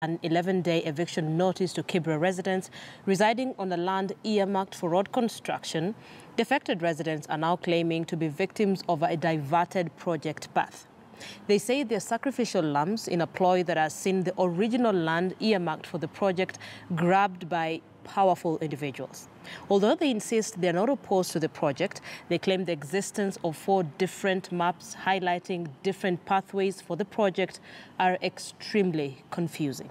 An 11-day eviction notice to Kibera residents residing on the land earmarked for road construction. The affected residents are now claiming to be victims of a diverted project path. They say they're sacrificial lambs in a ploy that has seen the original land earmarked for the project grabbed by powerful individuals. Although they insist they're not opposed to the project, they claim the existence of 4 different maps highlighting different pathways for the project are extremely confusing.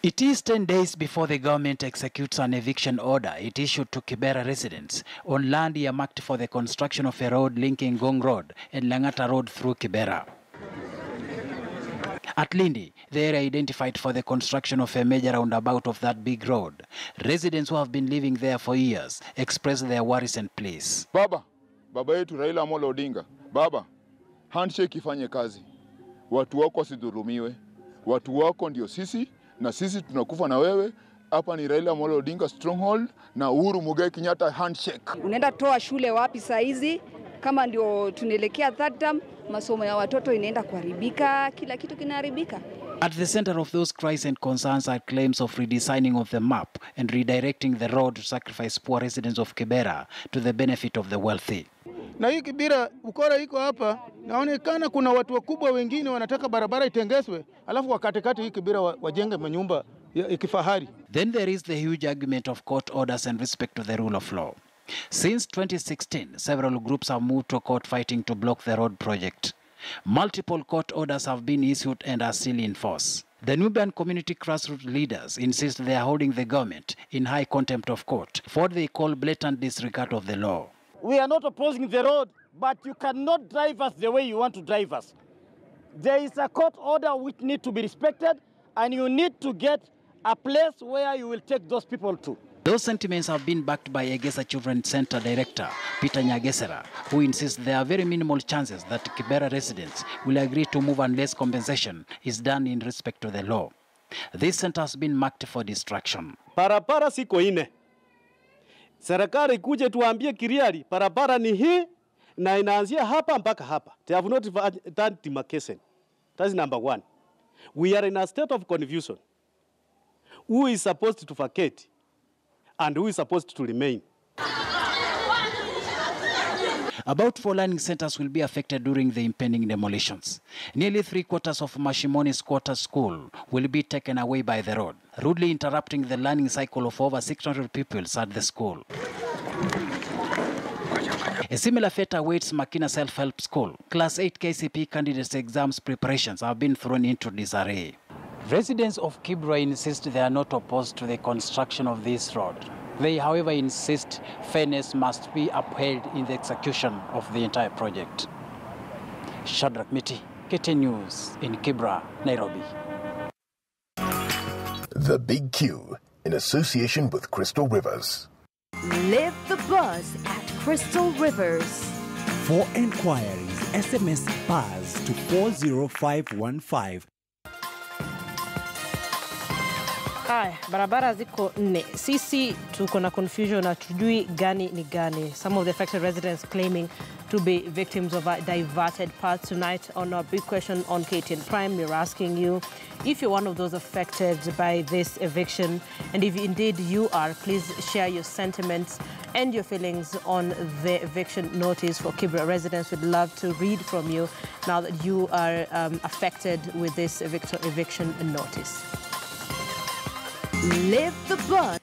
It is 10 days before the government executes an eviction order it issued to Kibera residents on land earmarked for the construction of a road linking Gong Road and Langata Road through Kibera. At Lindi, the area identified for the construction of a major roundabout of that big road. Residents who have been living there for years express their worries and pleas. Baba yetu Raila Amolo Odinga, Baba, handshake ifanye kazi. Watu wako wasidhulumiwe. Watu wako ndio sisi, na sisi tunakufa na wewe. Hapa ni Raila Amolo Odinga stronghold na Uhuru Muigai Kenyatta handshake. Unaenda toa shule wapi saa hizi? Kama ndio tunaelekea third term, masomo ya watoto inaenda kuharibika, kila kitu kinaharibika. At the center of those cries and concerns are claims of redesigning of the map and redirecting the road to sacrifice poor residents of Kibera to the benefit of the wealthy. Na hii Kibera ukora iko hapa, naonekana kuna watu wakubwa wengine wanataka barabara itengeswe, alafu wakatekate hii Kibera wajenge manyumba ya kifahari. Then there is the huge argument of court orders and respect to the rule of law. Since 2016, several groups have moved to court fighting to block the road project. Multiple court orders have been issued and are still in force. The Nubian community grassroots leaders insist they are holding the government in high contempt of court for what they call blatant disregard of the law. We are not opposing the road, but you cannot drive us the way you want to drive us. There is a court order which needs to be respected, and you need to get a place where you will take those people to. Those sentiments have been backed by Egesa Children's Center Director Peter Nyagesera, who insists there are very minimal chances that Kibera residents will agree to move unless compensation is done in respect to the law. This center has been marked for distraction. Parapara siko ine. Serikali ikuje tuambie kiriari, parapara ni hii na inaanzia hapa mpaka hapa. They have not done demarcation. That's number 1. We are in a state of confusion. Who is supposed to vacate and who is supposed to remain? About 4 learning centers will be affected during the impending demolitions. Nearly 3/4 of Mashimoni's quarter school will be taken away by the road, rudely interrupting the learning cycle of over 600 pupils at the school. A similar fate awaits Makina Self-Help School. Class 8 KCP candidates' exams preparations have been thrown into disarray. Residents of Kibera insist they are not opposed to the construction of this road. They, however, insist fairness must be upheld in the execution of the entire project. Shadrach Miti, KT News in Kibera, Nairobi. The Big Q, in association with Crystal Rivers. Live the buzz at Crystal Rivers. For enquiries, SMS BUZZ to 40515. Haya, barabara ziko 4. Sisi tuko na confusion na tujui gani ni gani. Some of the affected residents claiming to be victims of a diverted path. Tonight on our big question on KTN Prime, we're asking you if you're one of those affected by this eviction, and if indeed you are, please share your sentiments and your feelings on the eviction notice for Kibera residents. We'd love to read from you now that you are affected with this eviction notice. Live the buzz.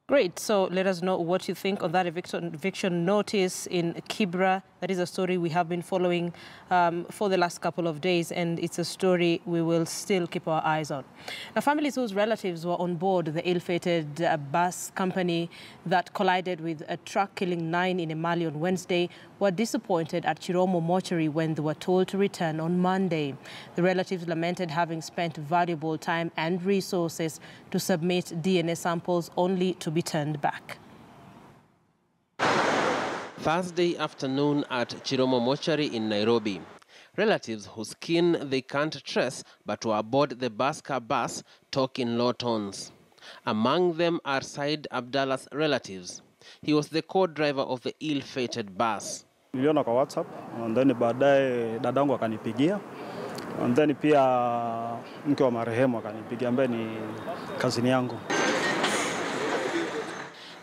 Great. So let us know what you think on that eviction notice in Kibera. That is a story we have been following for the last couple of days, and it's a story we will still keep our eyes on. Now, families whose relatives were on board the ill-fated bus company that collided with a truck killing 9 in Emali on Wednesday were disappointed at Chiromo mortuary when they were told to return on Monday. The relatives lamented having spent valuable time and resources to submit DNA samples only to be turned back. Thursday afternoon at Chiromo mortuary in Nairobi. Relatives whose skin they can't trace but were aboard the Baska bus talk in low tones. Among them are Said Abdallah's relatives. He was the co-driver of the ill-fated bus. Niliona kwa WhatsApp, and then baadaye dadangu akanipigia, and then pia mke wa marehemu akanipigia ambaye ni cousin yangu.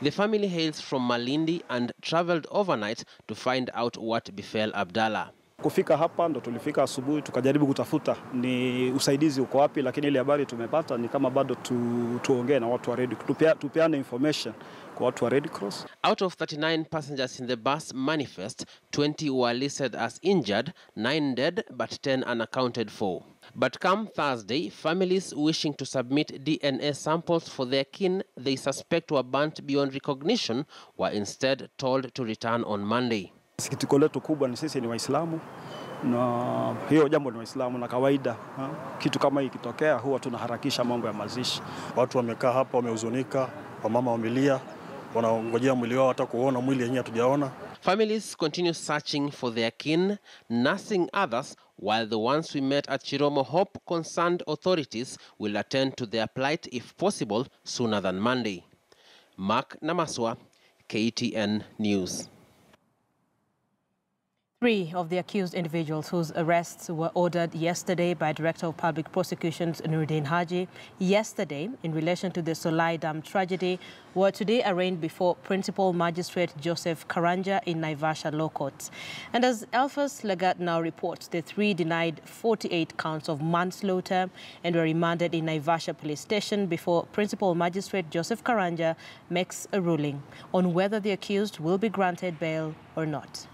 The family hails from Malindi and traveled overnight to find out what befell Abdallah. Kufika hapa ndo tulifika asubuhi tukajaribu kutafuta ni usaidizi uko wapi, lakini ile habari tumepata ni kama bado tuongee na watu wa Red Cross, tupeane information kwa watu wa Red Cross. Out of 39 passengers in the bus manifest, 20 were listed as injured, 9 dead but 10 unaccounted for. But come Thursday, families wishing to submit DNA samples for their kin they suspect were burnt beyond recognition were instead told to return on Monday. Sikitiko letu kubwa ni sisi ni Waislamu, na hiyo jambo ni Waislamu na kawaida. Kitu kama hiki kitokea huwa tunaharakisha mambo ya mazishi. Watu wamekaa hapa wamehuzunika, wamama wamelia, wanaongojea mwili wao hata kuona mwili yenyewe hatujaona. Families continue searching for their kin, nursing others, while the ones we met at Chiromo hope concerned authorities will attend to their plight if possible sooner than Monday. Mark Namaswa, KTN News. 3 of the accused individuals whose arrests were ordered yesterday by Director of Public Prosecutions Nuruddin Haji yesterday in relation to the Solai Dam tragedy were today arraigned before Principal Magistrate Joseph Karanja in Naivasha Law Court. And as Alphas Lagat now reports, the 3 denied 48 counts of manslaughter and were remanded in Naivasha Police Station before Principal Magistrate Joseph Karanja makes a ruling on whether the accused will be granted bail or not.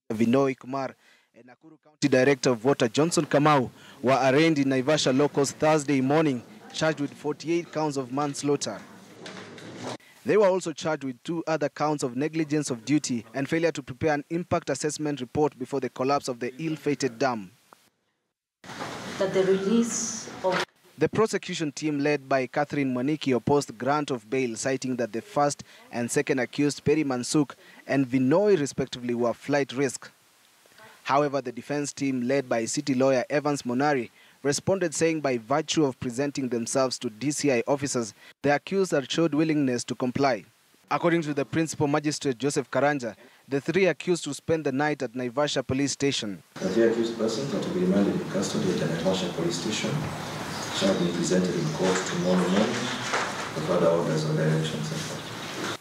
Vinoi Kumar and Nakuru County Director of Water Johnson Kamau were arraigned in Naivasha locals Thursday morning, charged with 48 counts of manslaughter. They were also charged with 2 other counts of negligence of duty and failure to prepare an impact assessment report before the collapse of the ill-fated dam. That the release of the prosecution team led by Catherine Mwaniki opposed grant of bail, citing that the first and second accused, Perry Mansuk and Vinoi respectively, were flight risk. However, the defense team led by city lawyer Evans Monari responded saying by virtue of presenting themselves to DCI officers, the accused had showed willingness to comply. According to the Principal Magistrate Joseph Karanja, the 3 accused to spend the night at Naivasha Police Station. The 3 accused persons are to be remanded in custody at the Naivasha Police Station, shall be presented in court tomorrow morning for further orders of direction.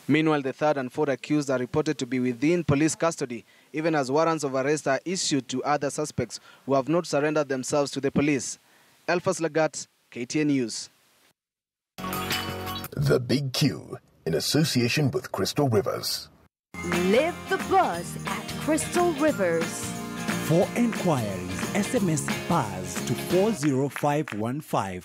Meanwhile, the 3rd and 4th accused are reported to be within police custody, even as warrants of arrest are issued to other suspects who have not surrendered themselves to the police. Alphas Lagat, KTN News. The Big Q, in association with Crystal Rivers. Live the buzz at Crystal Rivers. For enquiries, SMS BUZZ to 40515.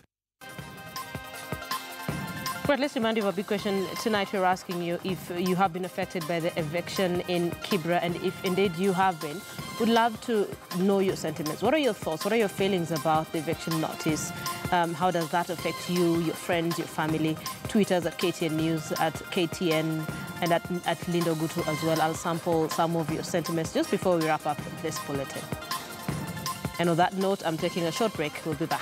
Right, let's remind you of a big question. Tonight we're asking you if you have been affected by the eviction in Kibera, and if indeed you have been, we'd love to know your sentiments. What are your thoughts? What are your feelings about the eviction notice? How does that affect you, your friends, your family? Tweet us at KTN News, at KTN, and at Lindo Gutu as well. I'll sample some of your sentiments just before we wrap up this bulletin. And on that note, I'm taking a short break. We'll be back.